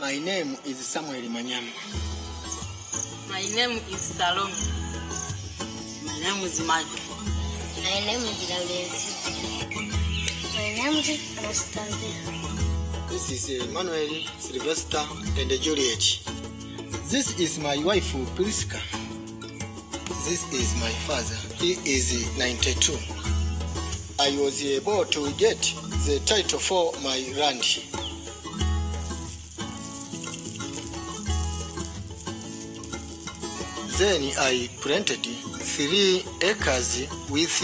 My name is Samuel Manyam. My name is Salome. My name is Mike. My name is Laurenti. My name is Anastasia. This is Emmanuel, Sylvester, and Juliet. This is my wife, Priska. This is my father. He is 92. I was able to get the title for my land. Then I planted 3 acres with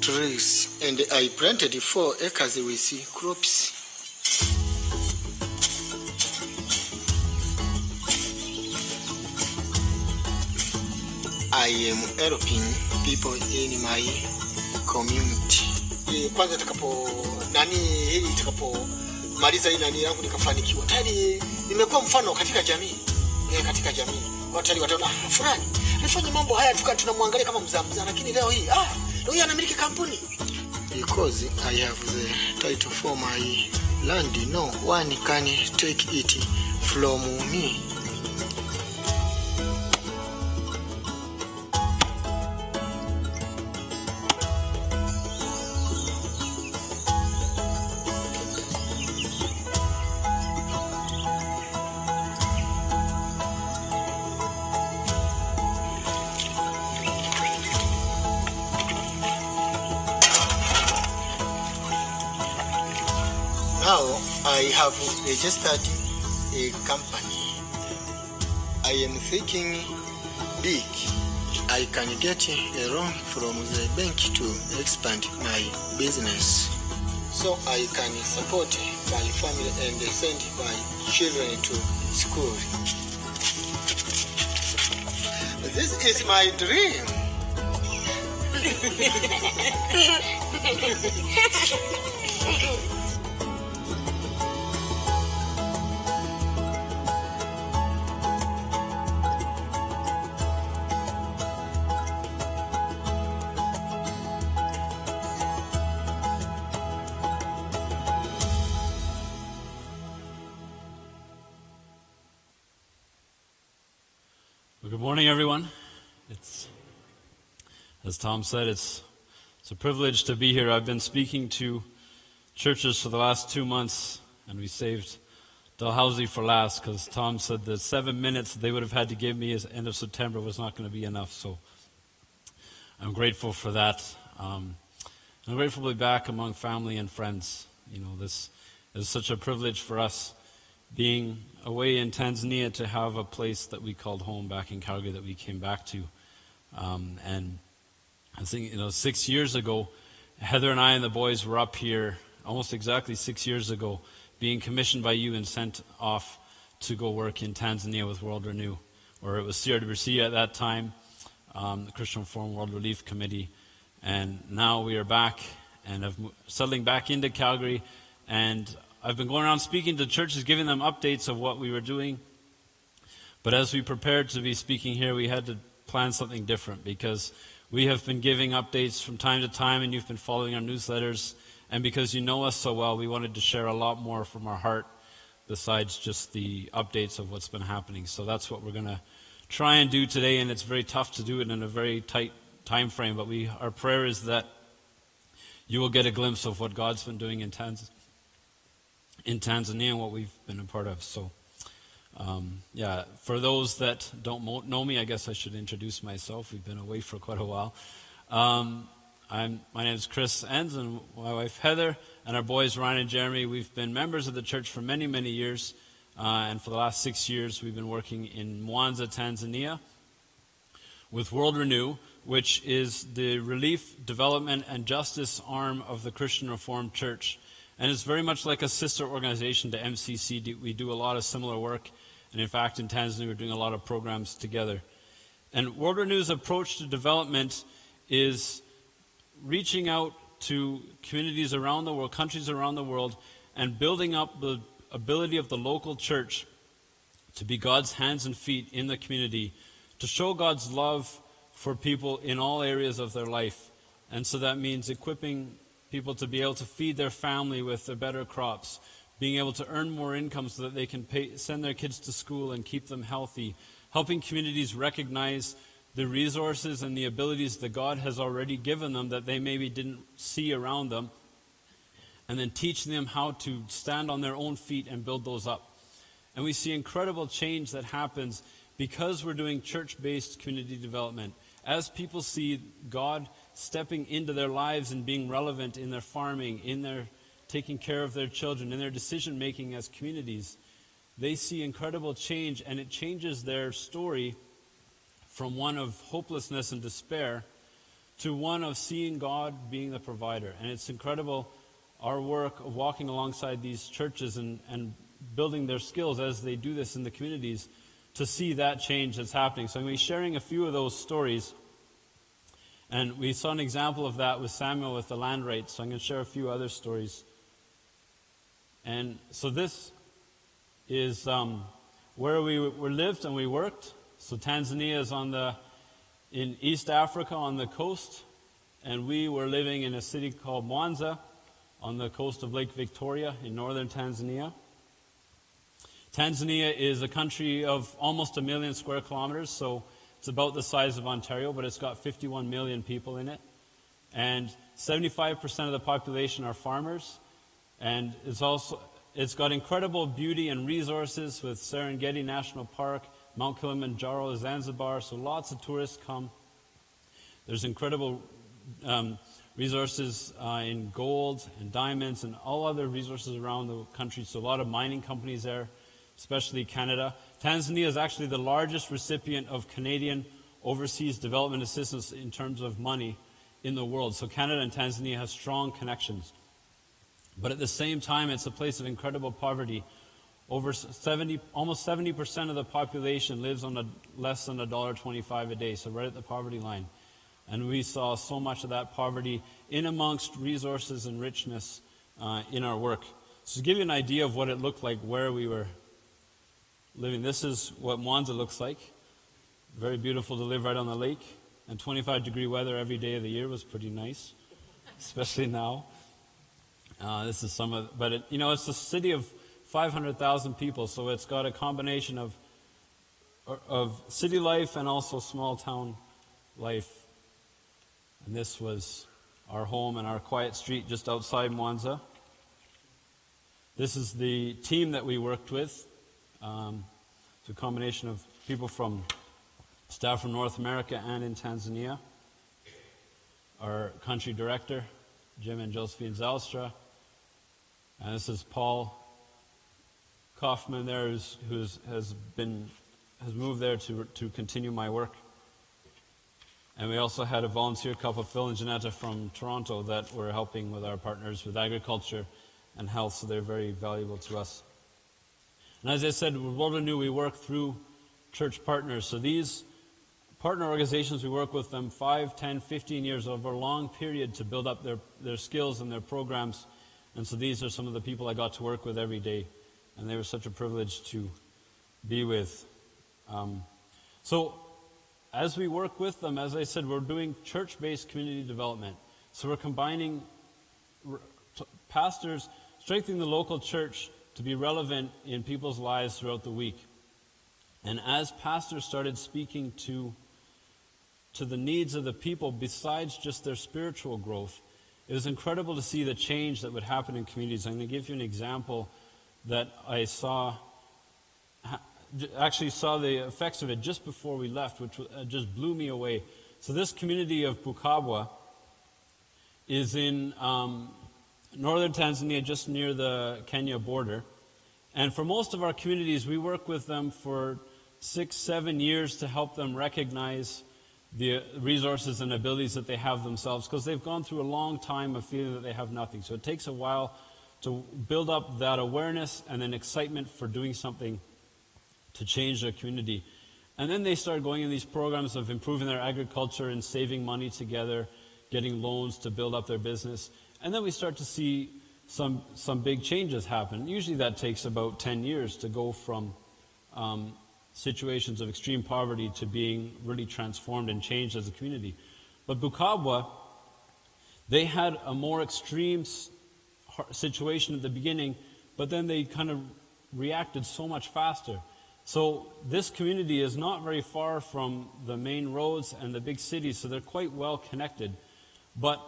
trees, and I planted 4 acres with crops. I am helping people in my community. Kwanza maliza hii nani yangu nikafanikiwa. Tayari nimekuwa mfano katika jamii. Watu wataona fulani alifanya mambo haya tunamwangalia kama mzaa, lakini leo hii anamiliki kampuni. Because I have the title for my land, no one can take it from me. Now I have registered a company. I am thinking big. I can get a loan from the bank to expand my business, so I can support my family and send my children to school. This is my dream. Good morning, everyone. It's, as Tom said, it's a privilege to be here. I've been speaking to churches for the last 2 months, and we saved Dalhousie for last because Tom said the 7 minutes they would have had to give me at the end of September was not going to be enough. So I'm grateful for that. I'm grateful to be back among family and friends. You know, this is such a privilege for us, being away in Tanzania, to have a place that we called home back in Calgary that we came back to. And I think, 6 years ago, Heather and I and the boys were up here almost exactly 6 years ago, being commissioned by you and sent off to go work in Tanzania with World Renew, or it was CRWC at that time, the Christian Reform World Relief Committee. And now we are back and settling back into Calgary, and I've been going around speaking to churches, giving them updates of what we were doing. But as we prepared to be speaking here, we had to plan something different, because we have been giving updates from time to time, and you've been following our newsletters. And because you know us so well, we wanted to share a lot more from our heart besides just the updates of what's been happening. So that's what we're going to try and do today, and it's very tough to do it in a very tight time frame. But our prayer is that you will get a glimpse of what God's been doing in Tanzania and what we've been a part of. So, for those that don't know me, I guess I should introduce myself. We've been away for quite a while. My name is Chris Enns, and my wife Heather, and our boys Ryan and Jeremy. We've been members of the church for many, many years, and for the last 6 years we've been working in Mwanza, Tanzania, with World Renew, which is the relief, development, and justice arm of the Christian Reformed Church. And it's very much like a sister organization to MCC. We do a lot of similar work, and in fact in Tanzania we're doing a lot of programs together. And World Renew's approach to development is reaching out to communities around the world, countries around the world, and building up the ability of the local church to be God's hands and feet in the community, to show God's love for people in all areas of their life. And so that means equipping people to be able to feed their family with the better crops, being able to earn more income so that they can send their kids to school and keep them healthy, helping communities recognize the resources and the abilities that God has already given them that they maybe didn't see around them, and then teaching them how to stand on their own feet and build those up. And we see incredible change that happens because we're doing church-based community development. As people see God stepping into their lives and being relevant in their farming, in their taking care of their children, in their decision-making as communities, they see incredible change, and it changes their story from one of hopelessness and despair to one of seeing God being the provider. And it's incredible, our work of walking alongside these churches and building their skills as they do this in the communities, to see that change that's happening. So I'm going to be sharing a few of those stories. And we saw an example of that with Samuel with the land rights. So I'm going to share a few other stories. And so this is where we lived and we worked. So Tanzania is in East Africa on the coast. And we were living in a city called Mwanza on the coast of Lake Victoria in northern Tanzania. Tanzania is a country of almost 1 million square kilometers, so it's about the size of Ontario, but it's got 51 million people in it. And 75% of the population are farmers. And it's got incredible beauty and resources with Serengeti National Park, Mount Kilimanjaro, Zanzibar, so lots of tourists come. There's incredible resources in gold and diamonds and all other resources around the country, so a lot of mining companies there, especially Canada. Tanzania is actually the largest recipient of Canadian overseas development assistance in terms of money in the world. So Canada and Tanzania have strong connections. But at the same time, it's a place of incredible poverty. Almost 70% of the population lives on less than $1.25 a day, so right at the poverty line. And we saw so much of that poverty in amongst resources and richness in our work. So to give you an idea of what it looked like where we were living, this is what Mwanza looks like. Very beautiful to live right on the lake. And 25-degree weather every day of the year was pretty nice, especially now. This is some of, but it's a city of 500,000 people, so it's got a combination of city life and also small town life. And this was our home and our quiet street just outside Mwanza. This is the team that we worked with. It's a combination of people from staff from North America and in Tanzania. Our country director, Jim and Josephine Zalstra. And this is Paul Kaufman there, who has moved there to continue my work. And we also had a volunteer couple, Phil and Janetta from Toronto, that were helping with our partners with agriculture and health, so they're very valuable to us. And as I said, with World Renew, we work through church partners. So these partner organizations, we work with them 5, 10, 15 years over a long period to build up their skills and their programs. And so these are some of the people I got to work with every day. And they were such a privilege to be with. So as we work with them, as I said, we're doing church-based community development. So we're combining pastors, strengthening the local church to be relevant in people's lives throughout the week. And as pastors started speaking to the needs of the people besides just their spiritual growth, it was incredible to see the change that would happen in communities. I'm going to give you an example that I actually saw the effects of it just before we left, which just blew me away. So this community of Bukabwa is in northern Tanzania, just near the Kenya border. And for most of our communities, we work with them for 6-7 years to help them recognize the resources and abilities that they have themselves, because they've gone through a long time of feeling that they have nothing. So it takes a while to build up that awareness and then excitement for doing something to change their community. And then they start going in these programs of improving their agriculture and saving money together, getting loans to build up their business. And then we start to see some big changes happen. Usually that takes about 10 years to go from situations of extreme poverty to being really transformed and changed as a community. But Bukabwa, they had a more extreme situation at the beginning but then they kind of reacted so much faster. So this community is not very far from the main roads and the big cities, so they're quite well connected. But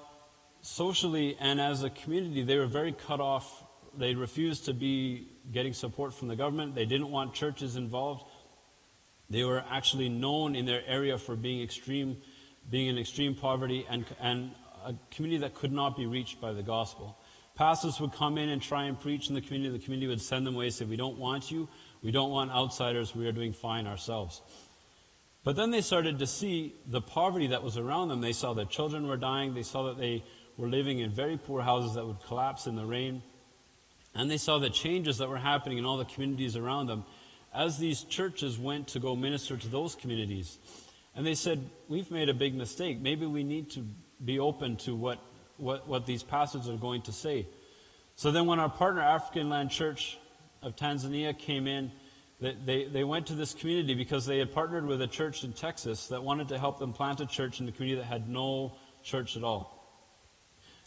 socially and as a community, they were very cut off. They refused to be getting support from the government. They didn't want churches involved. They were actually known in their area for being in extreme poverty and a community that could not be reached by the gospel. Pastors would come in and try and preach in the community. The community would send them away and say, we don't want you. We don't want outsiders. We are doing fine ourselves. But then they started to see the poverty that was around them. They saw their children were dying. They saw that they were living in very poor houses that would collapse in the rain. And they saw the changes that were happening in all the communities around them as these churches went to go minister to those communities. And they said, we've made a big mistake. Maybe we need to be open to what these pastors are going to say. So then when our partner African Land Church of Tanzania came in, they went to this community because they had partnered with a church in Texas that wanted to help them plant a church in the community that had no church at all.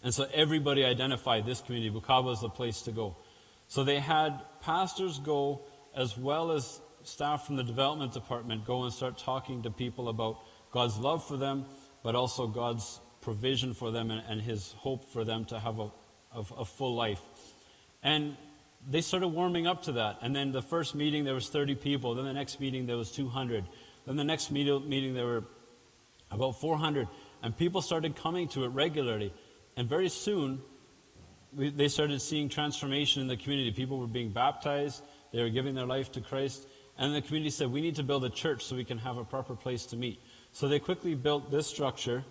And so everybody identified this community. Bukavu was the place to go. So they had pastors go, as well as staff from the development department, go and start talking to people about God's love for them, but also God's provision for them and his hope for them to have a full life. And they started warming up to that. And then the first meeting, there was 30 people. Then the next meeting, there was 200. Then the next meeting, there were about 400. And people started coming to it regularly. And very soon, they started seeing transformation in the community. People were being baptized. They were giving their life to Christ. And the community said, we need to build a church so we can have a proper place to meet. So they quickly built this structure,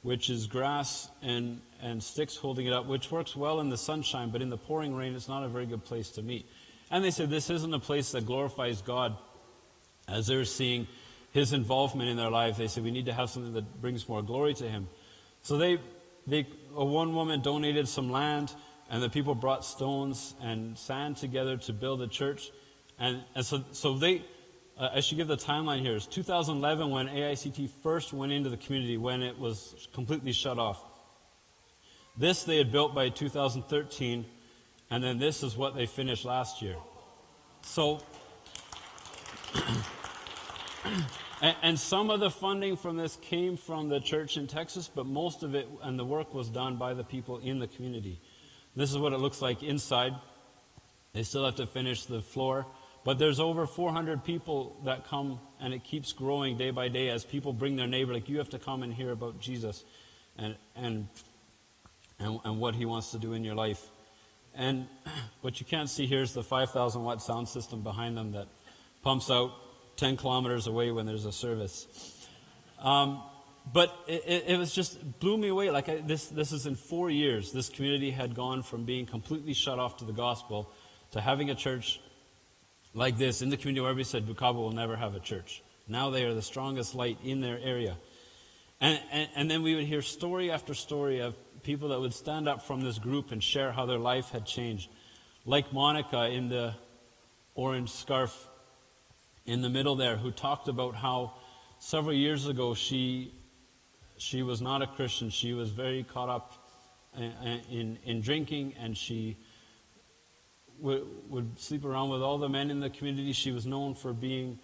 which is grass and sticks holding it up, which works well in the sunshine, but in the pouring rain, it's not a very good place to meet. And they said, this isn't a place that glorifies God. As they're seeing his involvement in their life, they said, we need to have something that brings more glory to him. So one woman donated some land, and the people brought stones and sand together to build a church. And so I should give the timeline here. It's 2011 when AICT first went into the community, when it was completely shut off. This they had built by 2013, and then this is what they finished last year. So, and some of the funding from this came from the church in Texas, but most of it and the work was done by the people in the community. This is what it looks like inside. They still have to finish the floor. But there's over 400 people that come, and it keeps growing day by day as people bring their neighbor, like, you have to come and hear about Jesus and what he wants to do in your life. And what you can't see here is the 5,000 watt sound system behind them that pumps out 10 kilometers away when there's a service. But it was just blew me away. Like this is in 4 years. This community had gone from being completely shut off to the gospel to having a church like this in the community where everybody said Bukavu will never have a church. Now they are the strongest light in their area. And then we would hear story after story of people that would stand up from this group and share how their life had changed. Like Monica in the orange scarf in the middle there, who talked about how several years ago she was not a Christian. She was very caught up in drinking, and she would sleep around with all the men in the community. She was known for being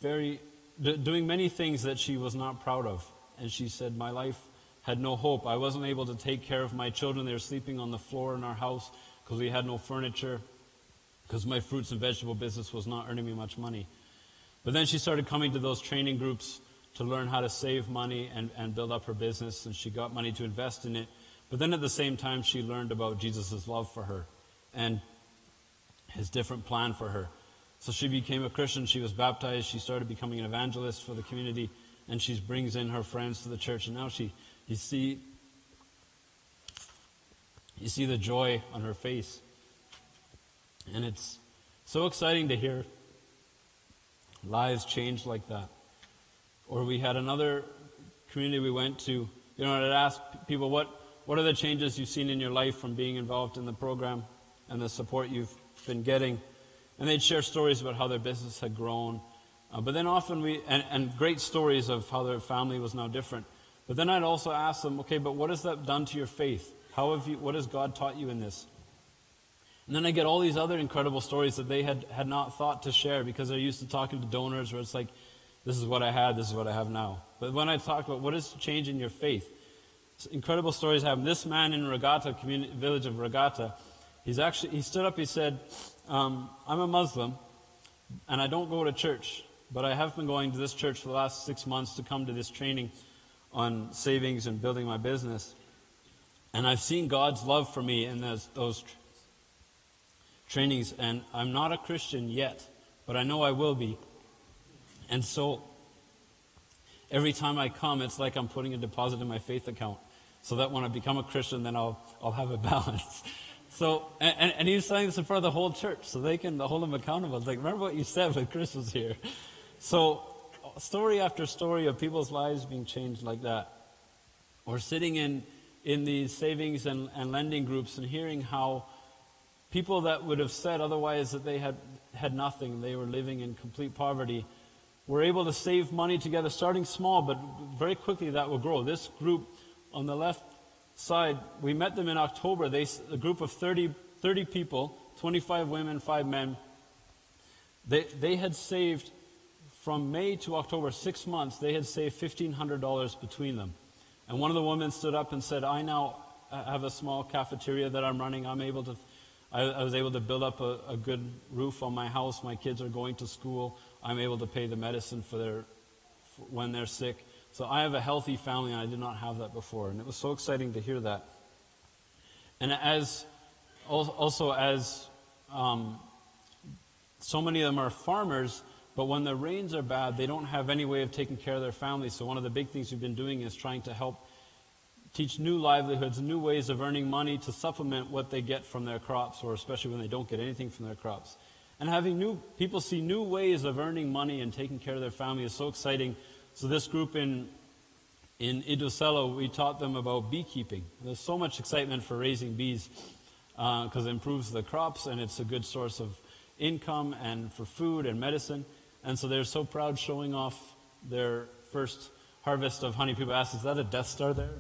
doing many things that she was not proud of. And she said, my life had no hope. I wasn't able to take care of my children. They were sleeping on the floor in our house because we had no furniture, because my fruits and vegetable business was not earning me much money. But then she started coming to those training groups to learn how to save money and build up her business, and she got money to invest in it. But then at the same time, she learned about Jesus' love for her and his different plan for her. So she became a Christian. She was baptized. She started becoming an evangelist for the community, and she brings in her friends to the church. And now you see the joy on her face. And it's so exciting to hear lives change like that. Or we had another community we went to, I'd ask people, what are the changes you've seen in your life from being involved in the program and the support you've been getting? And they'd share stories about how their business had grown. But then often and great stories of how their family was now different. But then I'd also ask them, okay, but what has that done to your faith? What has God taught you in this? And then I get all these other incredible stories that they had not thought to share because they're used to talking to donors where it's like, this is what I had, this is what I have now. But when I talk about what is the change in your faith, incredible stories happen. This man in Regatta, village of Regatta, he stood up, he said, I'm a Muslim and I don't go to church, but I have been going to this church for the last 6 months to come to this training on savings and building my business. And I've seen God's love for me in those trainings, and I'm not a Christian yet, but I know I will be. And so every time I come, it's like I'm putting a deposit in my faith account, so that when I become a Christian, then I'll have a balance. So, and he's saying this in front of the whole church, so they can hold him accountable. It's like, remember what you said when Chris was here. So, story after story of people's lives being changed like that. Or sitting in these savings and lending groups and hearing how people that would have said otherwise that they had nothing, they were living in complete poverty, were able to save money together, starting small, but very quickly that will grow. This group on the left side, we met them in October. A group of 30 people, 25 women, 5 men. They had saved, from May to October, 6 months, they had saved $1,500 between them. And one of the women stood up and said, I now have a small cafeteria that I'm running. I was able to build up a good roof on my house. My kids are going to school. I'm able to pay the medicine for when they're sick. So I have a healthy family, and I did not have that before. And it was so exciting to hear that. And as so many of them are farmers, but when the rains are bad, they don't have any way of taking care of their families. So one of the big things we've been doing is trying to help teach new livelihoods, new ways of earning money to supplement what they get from their crops, or especially when they don't get anything from their crops. And having people see new ways of earning money and taking care of their family is so exciting. So this group in Idoselo, we taught them about beekeeping. There's so much excitement for raising bees because it improves the crops and it's a good source of income and for food and medicine. And so they're so proud showing off their first harvest of honey. People ask, is that a Death Star there?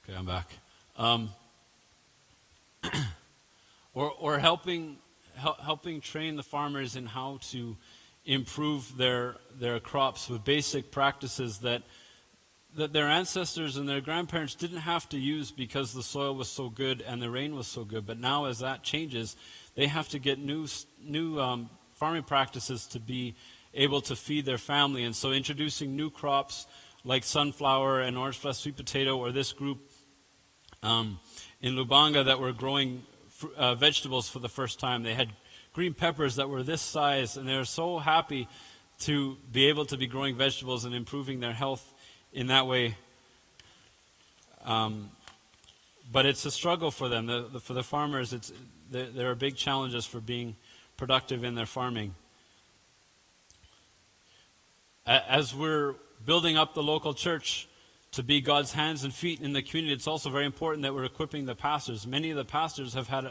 Okay, I'm back. Or helping train the farmers in how to improve their crops with basic practices that their ancestors and their grandparents didn't have to use because the soil was so good and the rain was so good. But now as that changes, they have to get new farming practices to be able to feed their family. And so introducing new crops like sunflower and orange flesh sweet potato, or this group in Lubanga that were growing vegetables for the first time. They had green peppers that were this size, and they were so happy to be able to be growing vegetables and improving their health in that way. But it's a struggle for them. For the farmers, there are big challenges for being productive in their farming. As we're building up the local church to be God's hands and feet in the community, it's also very important that we're equipping the pastors. Many of the pastors have had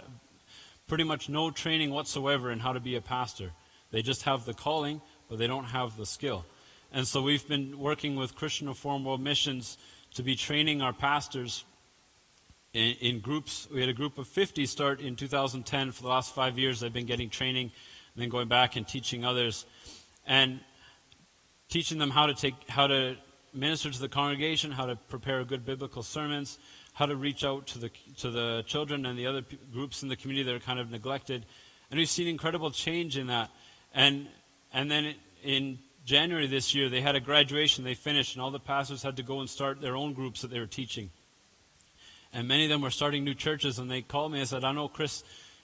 pretty much no training whatsoever in how to be a pastor. They just have the calling, but they don't have the skill. And so we've been working with Christian Reformed World Missions to be training our pastors in groups. We had a group of 50 start in 2010. For the last 5 years, they've been getting training and then going back and teaching others. And teaching them how to minister to the congregation, how to prepare good biblical sermons, how to reach out to the children and the other groups in the community that are kind of neglected. And we've seen incredible change in that. And then in January this year, they had a graduation, they finished, and all the pastors had to go and start their own groups that they were teaching. And many of them were starting new churches, and they called me and said, I know, Chris,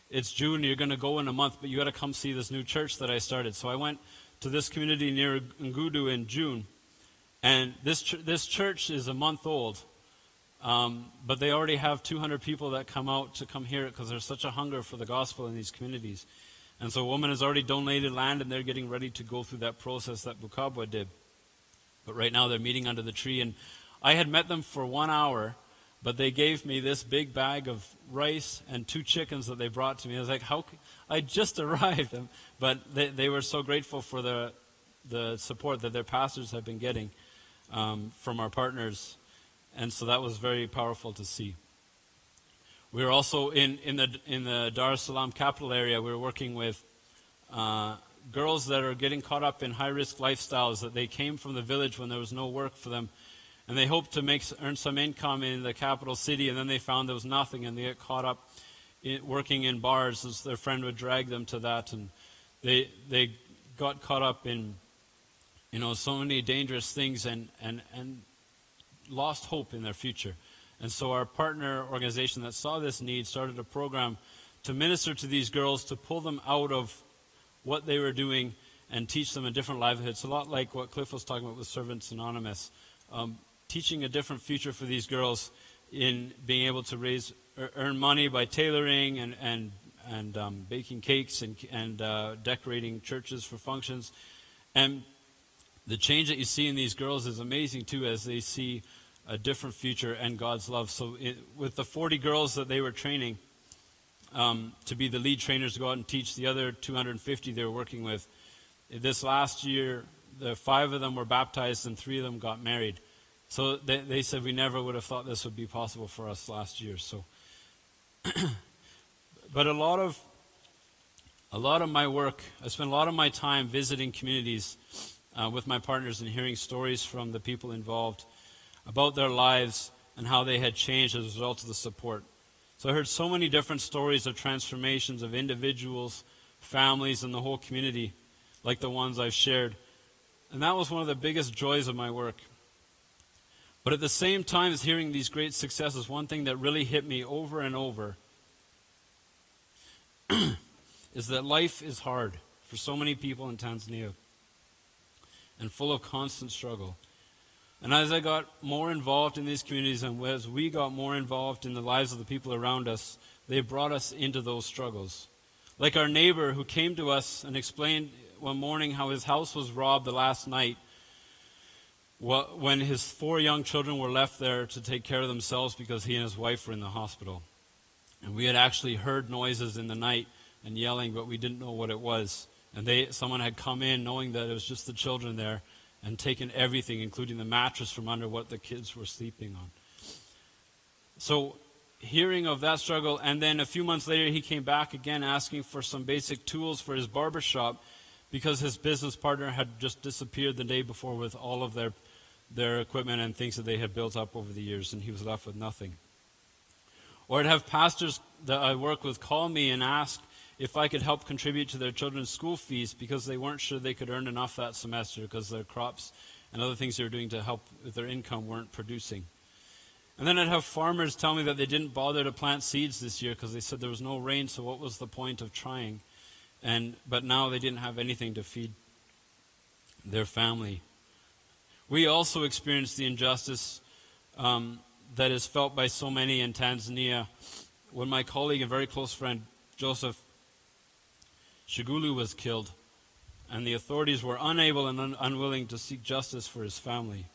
it's June, you're going to go in a month, but you got to come see this new church that I started. So I went to this community near Ngudu in June. And this church is a month old, but they already have 200 people that come out to come hear it because there's such a hunger for the gospel in these communities. And so a woman has already donated land, and they're getting ready to go through that process that Bukabwa did. But right now they're meeting under the tree. And I had met them for 1 hour, but they gave me this big bag of rice and 2 chickens that they brought to me. I was like, I just arrived. But they were so grateful for the support that their pastors have been getting. from our partners. And so that was very powerful to see. We were also in the Dar es Salaam capital area. We were working with girls that are getting caught up in high-risk lifestyles, that they came from the village when there was no work for them, and they hoped to earn some income in the capital city, and then they found there was nothing, and they get caught up working in bars as their friend would drag them to that, and they got caught up in so many dangerous things and lost hope in their future. And so our partner organization that saw this need started a program to minister to these girls, to pull them out of what they were doing and teach them a different livelihood. It's a lot like what Cliff was talking about with Servants Anonymous. Teaching a different future for these girls in being able to earn money by tailoring and baking cakes and decorating churches for functions. And the change that you see in these girls is amazing too, as they see a different future and God's love. So with the 40 girls that they were training to be the lead trainers to go out and teach the other 250 they were working with, this last year, the 5 of them were baptized and 3 of them got married. So they said, we never would have thought this would be possible for us last year. So, but a lot of my work, I spent a lot of my time visiting communities with my partners and hearing stories from the people involved about their lives and how they had changed as a result of the support. So I heard so many different stories of transformations of individuals, families, and the whole community, like the ones I've shared. And that was one of the biggest joys of my work. But at the same time as hearing these great successes, one thing that really hit me over and over is that life is hard for so many people in Tanzania and full of constant struggle. And as I got more involved in these communities and as we got more involved in the lives of the people around us, they brought us into those struggles. Like our neighbor who came to us and explained one morning how his house was robbed the last night when his 4 young children were left there to take care of themselves because he and his wife were in the hospital. And we had actually heard noises in the night and yelling, but we didn't know what it was. And someone had come in knowing that it was just the children there and taken everything, including the mattress from under what the kids were sleeping on. So hearing of that struggle, and then a few months later he came back again asking for some basic tools for his barber shop because his business partner had just disappeared the day before with all of their equipment and things that they had built up over the years, and he was left with nothing. Or I'd have pastors that I work with call me and ask if I could help contribute to their children's school fees because they weren't sure they could earn enough that semester because their crops and other things they were doing to help with their income weren't producing. And then I'd have farmers tell me that they didn't bother to plant seeds this year because they said there was no rain, so what was the point of trying? But now they didn't have anything to feed their family. We also experienced the injustice that is felt by so many in Tanzania when my colleague and very close friend Joseph Shigulu was killed, and the authorities were unable and unwilling to seek justice for his family.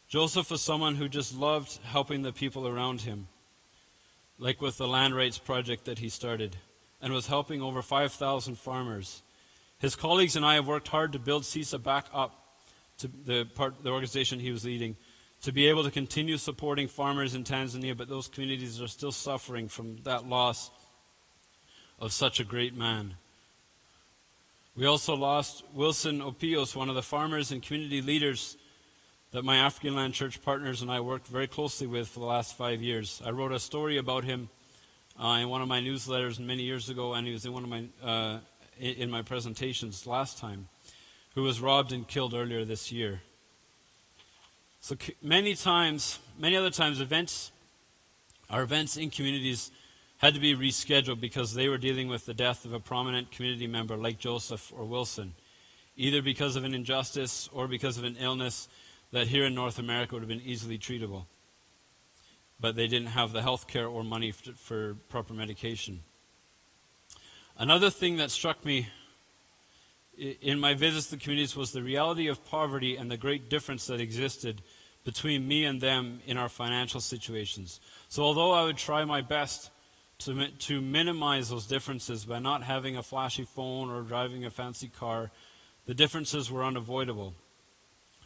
Joseph was someone who just loved helping the people around him, like with the land rights project that he started, and was helping over 5,000 farmers. His colleagues and I have worked hard to build CISA back up to the organization he was leading, to be able to continue supporting farmers in Tanzania, but those communities are still suffering from that loss of such a great man. We also lost Wilson Opios, one of the farmers and community leaders that my African Land Church partners and I worked very closely with for the last 5 years. I wrote a story about him in one of my newsletters many years ago, and he was in one of my in my presentations last time, who was robbed and killed earlier this year. So many other times, our events in communities had to be rescheduled because they were dealing with the death of a prominent community member like Joseph or Wilson, either because of an injustice or because of an illness that here in North America would have been easily treatable. But they didn't have the health care or money for proper medication. Another thing that struck me in my visits to communities was the reality of poverty and the great difference that existed between me and them in our financial situations. So although I would try my best to minimize those differences by not having a flashy phone or driving a fancy car, the differences were unavoidable.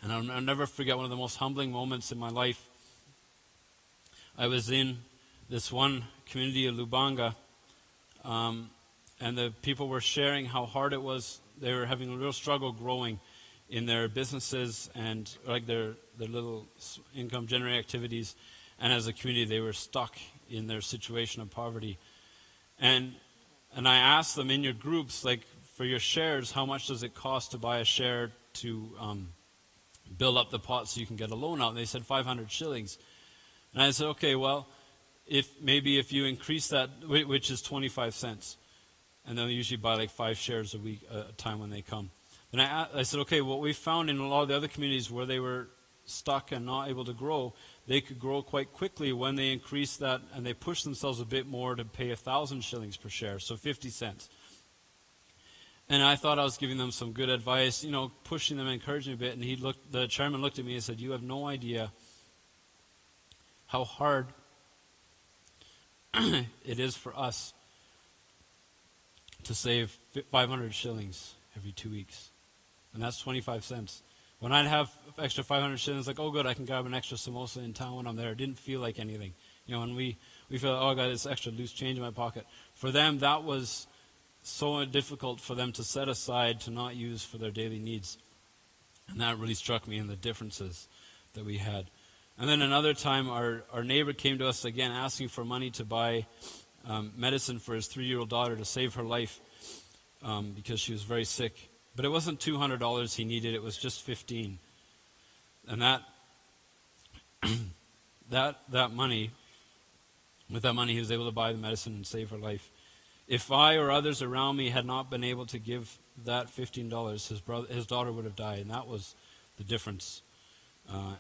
And I'll never forget one of the most humbling moments in my life. I was in this one community of Lubanga, and the people were sharing how hard it was. They were having a real struggle growing in their businesses and like their little income generating activities. And as a community, they were stuck in their situation of poverty. And I asked them, in your groups, like for your shares, how much does it cost to buy a share to build up the pot so you can get a loan out? And they said 500 shillings. And I said, okay, well, if you increase that, which is 25 cents, and they'll usually buy like 5 shares a week at a time when they come. And I said, okay, what we found in a lot of the other communities where they were stuck and not able to grow, they could grow quite quickly when they increased that and they pushed themselves a bit more to pay 1,000 shillings per share, so 50 cents. And I thought I was giving them some good advice, pushing them, encouraging them a bit. And the chairman looked at me and said, you have no idea how hard it is for us to save 500 shillings every 2 weeks. And that's 25 cents. When I'd have extra 500 shillings, like, oh good, I can grab an extra samosa in town when I'm there. It didn't feel like anything. And we feel, oh God, this extra loose change in my pocket. For them, that was so difficult for them to set aside, to not use for their daily needs. And that really struck me in the differences that we had. And then another time, our neighbor came to us again asking for money to buy medicine for his 3-year-old daughter to save her life because she was very sick. But it wasn't $200 he needed, it was just $15. And that money, with that money he was able to buy the medicine and save her life. If I or others around me had not been able to give that $15, his daughter would have died. And that was the difference.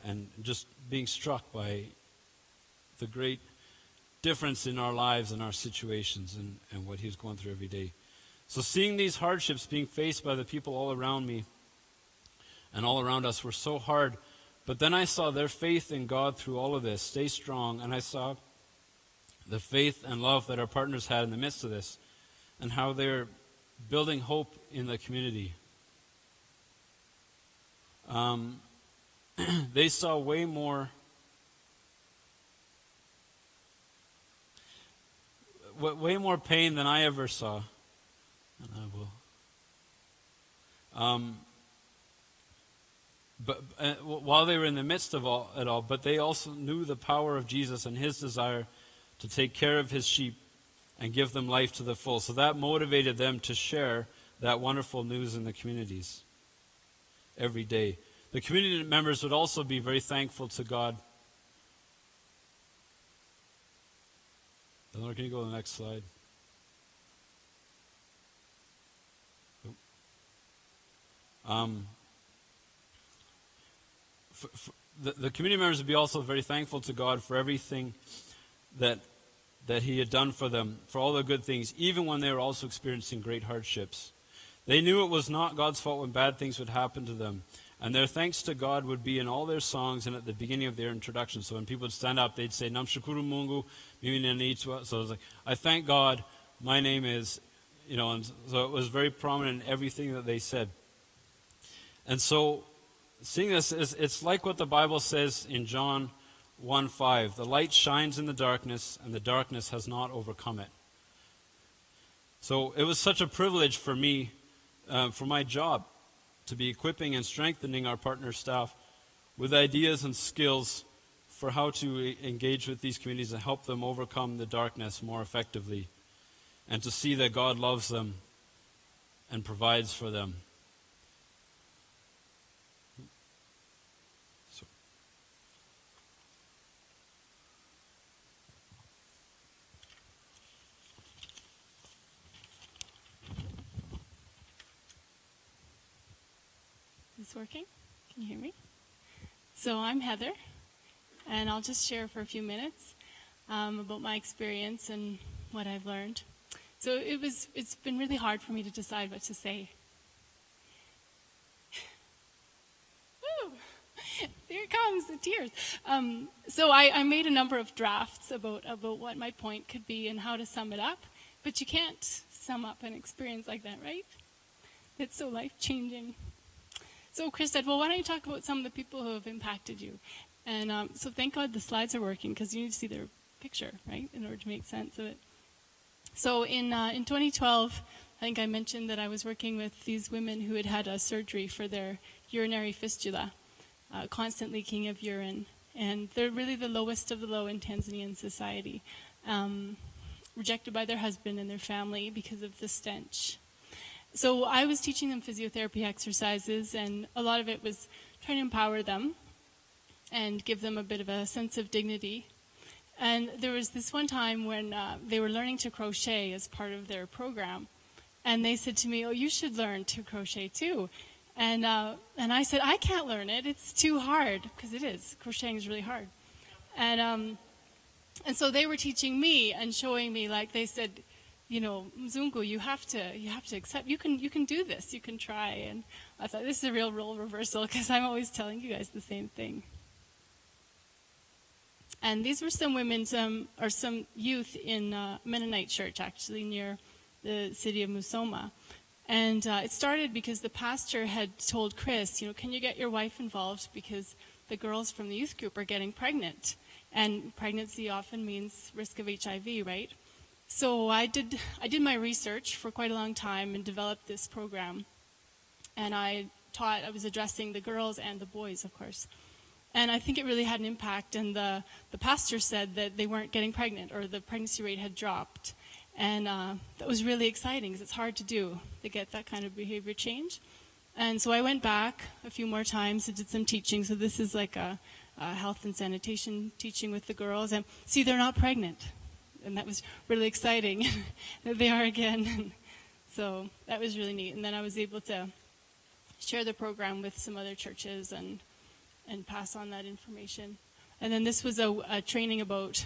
And just being struck by the great difference in our lives and our situations and what he was going through every day. So seeing these hardships being faced by the people all around me and all around us were so hard. But then I saw their faith in God through all of this stay strong. And I saw the faith and love that our partners had in the midst of this and how they're building hope in the community. They saw way more pain than I ever saw. And I will. But while they were in the midst of it all, but they also knew the power of Jesus and his desire to take care of his sheep and give them life to the full. So that motivated them to share that wonderful news in the communities every day. The community members would also be very thankful to God. Eleanor, can you go to the next slide? The community members would be also very thankful to God for everything that he had done for them, for all the good things, even when they were also experiencing great hardships. They knew it was not God's fault when bad things would happen to them. And their thanks to God would be in all their songs and at the beginning of their introduction. So when people would stand up, they'd say, Namshukuru Mungu, mimi naniitwa. So it was like, I thank God, my name is, and so it was very prominent in everything that they said. And so seeing this, it's like what the Bible says in John 1:5. The light shines in the darkness, and the darkness has not overcome it. So it was such a privilege for me, for my job, to be equipping and strengthening our partner staff with ideas and skills for how to engage with these communities and help them overcome the darkness more effectively, and to see that God loves them and provides for them. Is this working? Can you hear me? So I'm Heather, and I'll just share for a few minutes about my experience and what I've learned. So it's been really hard for me to decide what to say. Woo! Here it comes, the tears. So I made a number of drafts about what my point could be and how to sum it up, but you can't sum up an experience like that, right? It's so life-changing. so Chris said, well, why don't you talk about some of the people who have impacted you? And so thank God the slides are working, because you need to see their picture, right, in order to make sense of it. So in 2012, I think I mentioned that I was working with these women who had had a surgery for their urinary fistula, constant leaking of urine. And they're really the lowest of the low in Tanzanian society, rejected by their husband and their family because of the stench. So I was teaching them physiotherapy exercises, and a lot of it was trying to empower them and give them a bit of a sense of dignity. And there was this one time when they were learning to crochet as part of their program, and they said to me, oh, you should learn to crochet too. And I said, I can't learn it. It's too hard, because it is. Crocheting is really hard. And so they were teaching me and showing me, like they said, you know, Mzungu, you have to accept. You can do this. You can try. And I thought, this is a real role reversal, because I'm always telling you guys the same thing. And these were some women, or some youth in Mennonite church, actually, near the city of Musoma. And it started because the pastor had told Chris, you know, can you get your wife involved, because the girls from the youth group are getting pregnant. And pregnancy often means risk of HIV, right? So I did my research for quite a long time and developed this program. And I was addressing the girls and the boys, of course. And I think it really had an impact. And the pastor said that they weren't getting pregnant, or the pregnancy rate had dropped. And that was really exciting, because it's hard to do, to get that kind of behavior change. And so I went back a few more times and did some teaching. So this is like a health and sanitation teaching with the girls. And see, they're not pregnant. And that was really exciting. They are again. So that was really neat. And then I was able to share the program with some other churches and pass on that information. And then this was a training about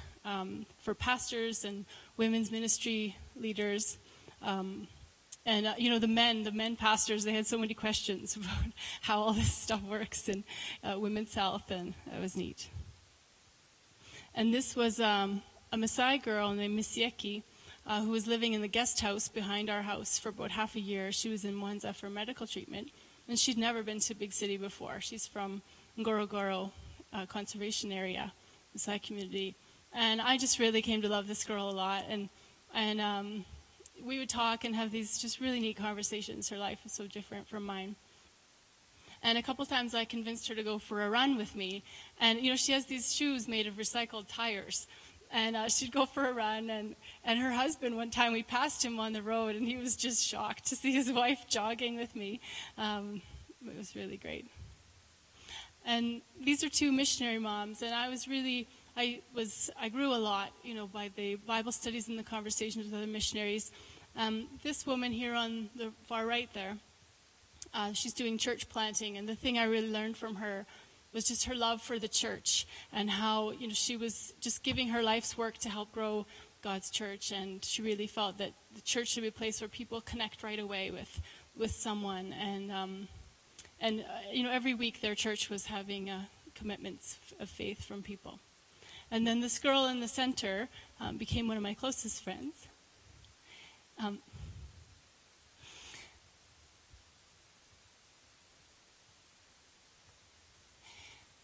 for pastors and women's ministry leaders. You know, the men pastors, they had so many questions about how all this stuff works in women's health, and that was neat. And this was a Maasai girl named Misieki, who was living in the guest house behind our house for about half a year. She was in Mwanza for medical treatment, and she'd never been to a big city before. She's from Ngorongoro conservation area, Maasai community. And I just really came to love this girl a lot. And we would talk and have these just really neat conversations. Her life was so different from mine. And a couple times I convinced her to go for a run with me. And, you know, she has these shoes made of recycled tires. And she'd go for a run. And her husband, one time we passed him on the road, and he was just shocked to see his wife jogging with me. It was really great. And these are two missionary moms. And I grew a lot, you know, by the Bible studies and the conversations with other missionaries. This woman here on the far right there, she's doing church planting, and the thing I really learned from her was just her love for the church, and how, you know, she was just giving her life's work to help grow God's church, and she really felt that the church should be a place where people connect right away with someone, and you know, every week their church was having commitments of faith from people. And then this girl in the center became one of my closest friends.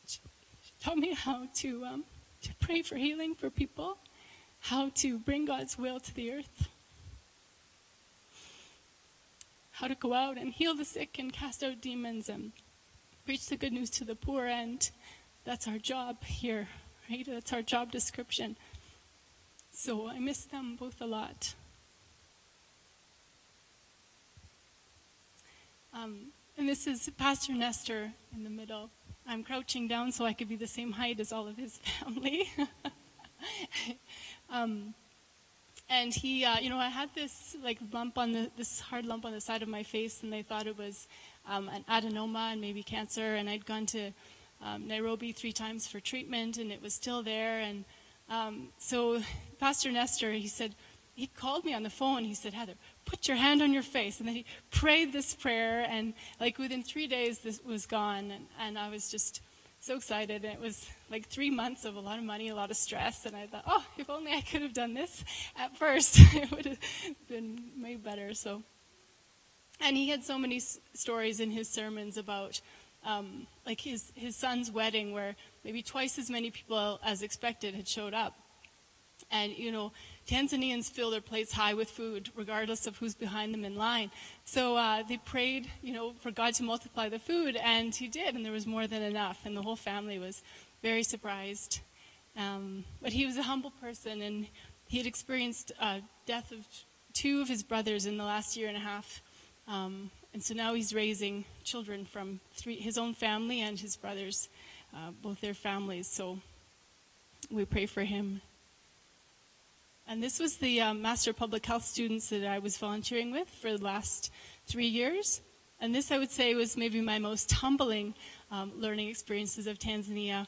She taught me how to pray for healing for people, how to bring God's will to the earth, how to go out and heal the sick and cast out demons and preach the good news to the poor. And that's our job here. Right? That's our job description. So I miss them both a lot. And this is Pastor Nestor in the middle. I'm crouching down so I could be the same height as all of his family. And he, you know, I had this this hard lump on the side of my face, and they thought it was an adenoma and maybe cancer. And I'd gone to Nairobi 3 times for treatment, and it was still there. And so Pastor Nestor, he called me on the phone. He said, Heather, put your hand on your face. And then he prayed this prayer, and like within 3 days, this was gone. And I was just so excited. And it was like 3 months of a lot of money, a lot of stress. And I thought, oh, if only I could have done this at first, it would have been made better. So, and he had so many stories in his sermons about like his son's wedding, where maybe twice as many people as expected had showed up. And, Tanzanians fill their plates high with food, regardless of who's behind them in line. So they prayed, for God to multiply the food, and he did, and there was more than enough, and the whole family was very surprised. But he was a humble person, and he had experienced death of 2 of his brothers in the last year and a half. And so now he's raising children from his own family and his brothers, both their families. So we pray for him. And this was the Master of Public Health students that I was volunteering with for the last 3 years. And this, I would say, was maybe my most humbling learning experiences of Tanzania.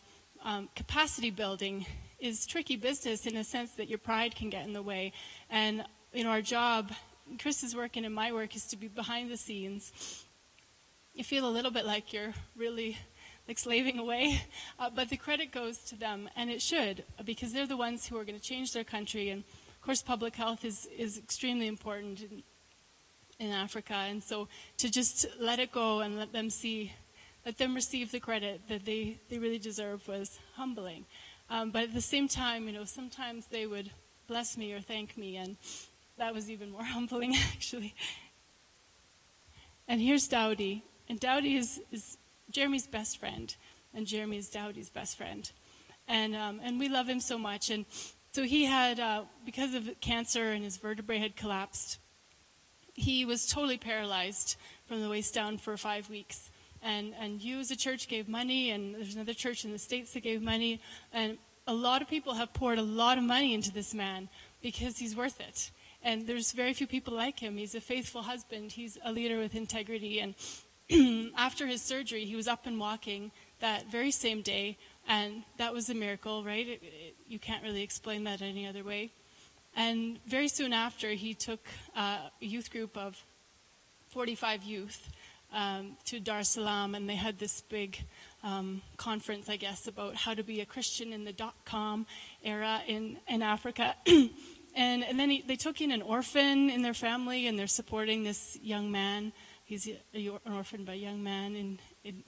Capacity building is tricky business in a sense that your pride can get in the way. And, our job, Chris's work and my work, is to be behind the scenes. You feel a little bit like you're really like slaving away, but the credit goes to them, and it should, because they're the ones who are going to change their country. And of course, public health is extremely important in Africa, and so to just let it go and let them receive the credit that they really deserve was humbling. But at the same time, sometimes they would bless me or thank me, and that was even more humbling, actually. And here's Dowdy, and Dowdy is Jeremy's best friend, and Jeremy is Dowdy's best friend, and we love him so much. And so he had, because of cancer and his vertebrae had collapsed, he was totally paralyzed from the waist down for 5 weeks. And you as a church gave money, and there's another church in the States that gave money, and a lot of people have poured a lot of money into this man because he's worth it. And there's very few people like him. He's a faithful husband. He's a leader with integrity. And after his surgery, he was up and walking that very same day, and that was a miracle, right? You can't really explain that any other way. And very soon after, he took a youth group of 45 youth to Dar es Salaam, and they had this big conference, I guess, about how to be a Christian in the .com era in Africa. and then they took in an orphan in their family, and they're supporting this young man. He's an orphan by a young man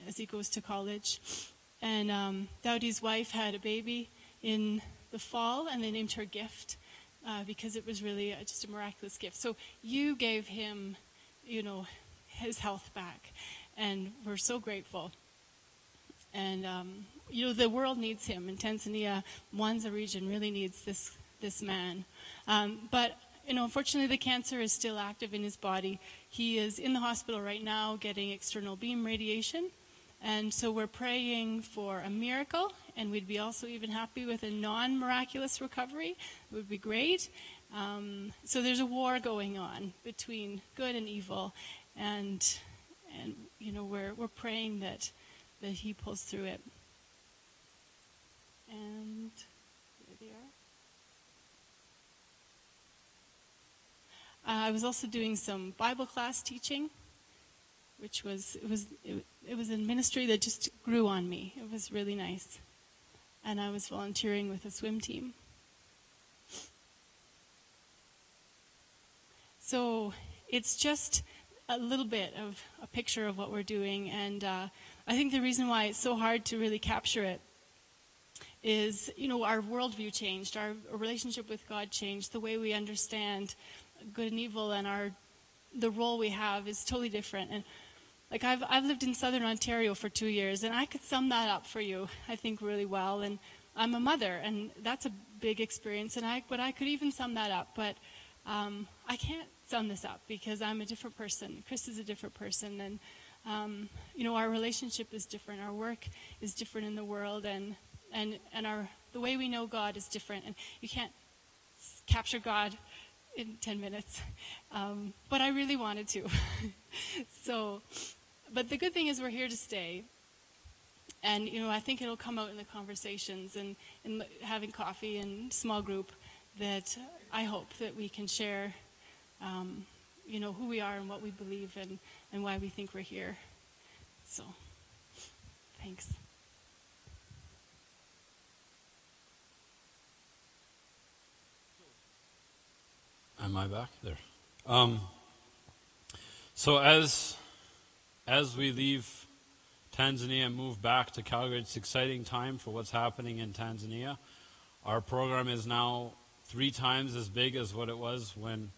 as he goes to college. And Dowdy's wife had a baby in the fall, and they named her Gift because it was really just a miraculous gift. So you gave him, his health back, and we're so grateful. And, the world needs him, and Tanzania, Mwanza region, really needs this man. But unfortunately, the cancer is still active in his body. He is in the hospital right now getting external beam radiation. And so we're praying for a miracle, and we'd be also even happy with a non-miraculous recovery. It would be great. So there's a war going on between good and evil, and we're praying that he pulls through it. And there they are. I was also doing some Bible class teaching, which was a ministry that just grew on me. It was really nice. And I was volunteering with a swim team. So it's just a little bit of a picture of what we're doing. And I think the reason why it's so hard to really capture it is, our worldview changed. Our relationship with God changed. The way we understand good and evil and the role we have is totally different. And I've lived in Southern Ontario for 2 years, and I could sum that up for you, I think, really well. And I'm a mother, and that's a big experience. But I could even sum that up, but I can't sum this up because I'm a different person. Chris is a different person, and our relationship is different. Our work is different in the world, and the way we know God is different. And you can't capture God in 10 minutes, but I really wanted to. But the good thing is we're here to stay, and I think it'll come out in the conversations and in having coffee and small group that I hope that we can share, who we are and what we believe and why we think we're here. So, thanks. Am I back there? So as we leave Tanzania and moved back to Calgary. It's an exciting time for what's happening in Tanzania. Our program is now 3 times as big as what it was when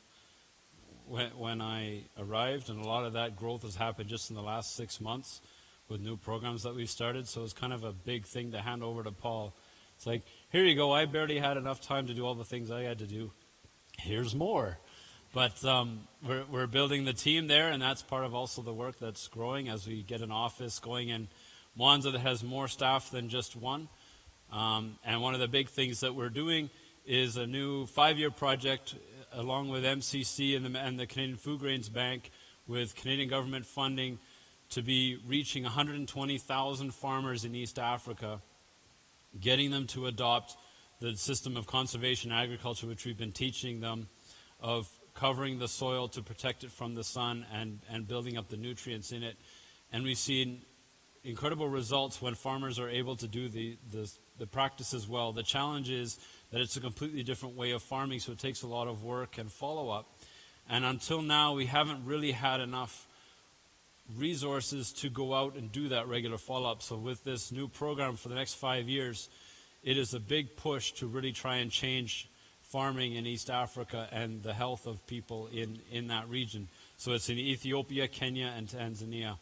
I arrived, and a lot of that growth has happened just in the last 6 months with new programs that we've started. So it's kind of a big thing to hand over to Paul. It's like, here you go, I barely had enough time to do all the things I had to do. Here's more. But we're building the team there, and that's part of also the work that's growing as we get an office going in Mwanza that has more staff than just one. And one of the big things that we're doing is a new 5-year project along with MCC and the Canadian Food Grains Bank with Canadian government funding to be reaching 120,000 farmers in East Africa, getting them to adopt the system of conservation agriculture, which we've been teaching them, of covering the soil to protect it from the sun and building up the nutrients in it. And we've seen incredible results when farmers are able to do the practices well. The challenge is that it's a completely different way of farming, so it takes a lot of work and follow-up. And until now, we haven't really had enough resources to go out and do that regular follow-up. So with this new program for the next 5 years, it is a big push to really try and change farming in East Africa and the health of people in that region. So it's in Ethiopia, Kenya, and Tanzania.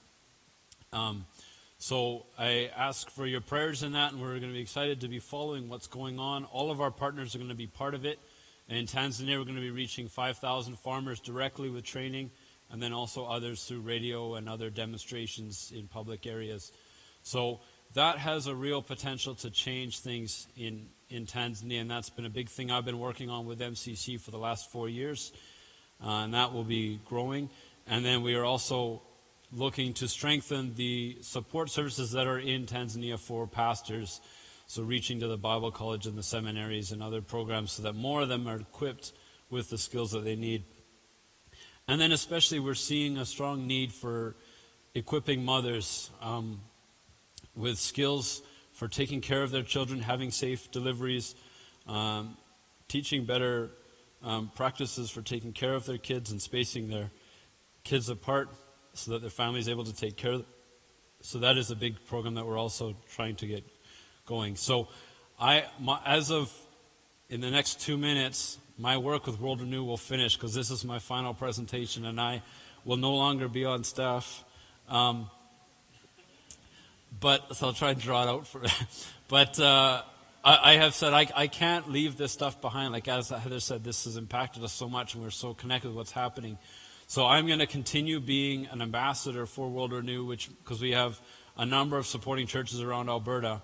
So I ask for your prayers in that, and we're going to be excited to be following what's going on. All of our partners are going to be part of it. And in Tanzania, we're going to be reaching 5,000 farmers directly with training, and then also others through radio and other demonstrations in public areas. So that has a real potential to change things in Tanzania, and that's been a big thing I've been working on with MCC for the last 4 years, and that will be growing. And then we are also looking to strengthen the support services that are in Tanzania for pastors, so reaching to the Bible college and the seminaries and other programs so that more of them are equipped with the skills that they need. And then especially we're seeing a strong need for equipping mothers with skills for taking care of their children, having safe deliveries, teaching better practices for taking care of their kids and spacing their kids apart so that their family is able to take care of them. So that is a big program that we're also trying to get going. So as of in the next 2 minutes, my work with World Renew will finish because this is my final presentation and I will no longer be on staff. But so I'll try and draw it out for but I have said I can't leave this stuff behind. Like as Heather said, this has impacted us so much and we're so connected with what's happening. So I'm going to continue being an ambassador for World Renew, because we have a number of supporting churches around Alberta.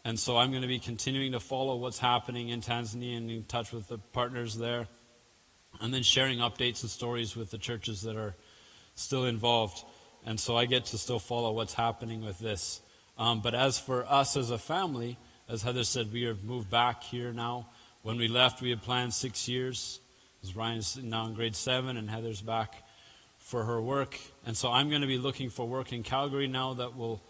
And so I'm going to be continuing to follow what's happening in Tanzania and in touch with the partners there. And then sharing updates and stories with the churches that are still involved. And so I get to still follow what's happening with this. But as for us as a family, as Heather said, we have moved back here now. When we left, we had planned 6 years. As Ryan's now in grade 7 and Heather's back for her work. And so I'm going to be looking for work in Calgary now that will,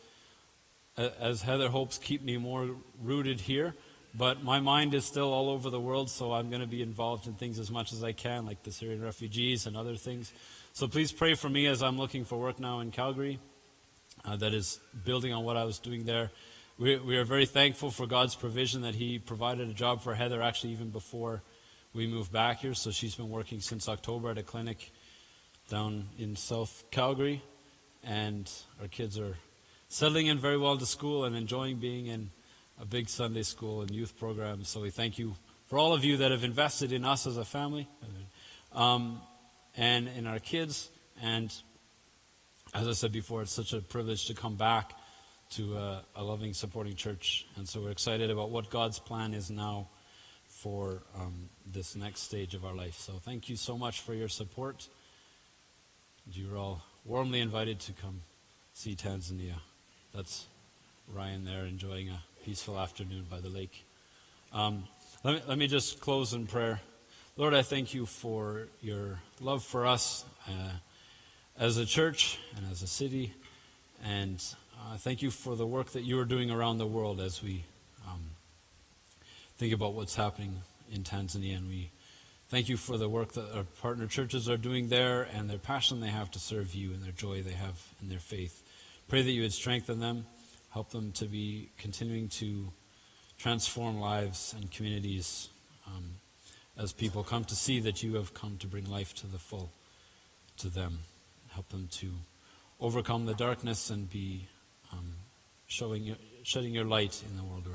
as Heather hopes, keep me more rooted here. But my mind is still all over the world, so I'm going to be involved in things as much as I can, like the Syrian refugees and other things. So please pray for me as I'm looking for work now in Calgary. That is building on what I was doing there. We are very thankful for God's provision that He provided a job for Heather actually even before we moved back here. So she's been working since October at a clinic down in South Calgary. And our kids are settling in very well to school and enjoying being in a big Sunday school and youth program. So we thank you for all of you that have invested in us as a family and in our kids. And as I said before, it's such a privilege to come back to a loving, supporting church. And so we're excited about what God's plan is now for this next stage of our life. So thank you so much for your support. You're all warmly invited to come see Tanzania. That's Ryan there enjoying a peaceful afternoon by the lake. Let me just close in prayer. Lord, I thank you for your love for us as a church and as a city. And thank you for the work that you are doing around the world as we think about what's happening in Tanzania. And we thank you for the work that our partner churches are doing there and their passion they have to serve you and their joy they have in their faith. Pray that you would strengthen them, help them to be continuing to transform lives and communities as people come to see that you have come to bring life to the full to them. Help them to overcome the darkness and be shedding your light in the world around.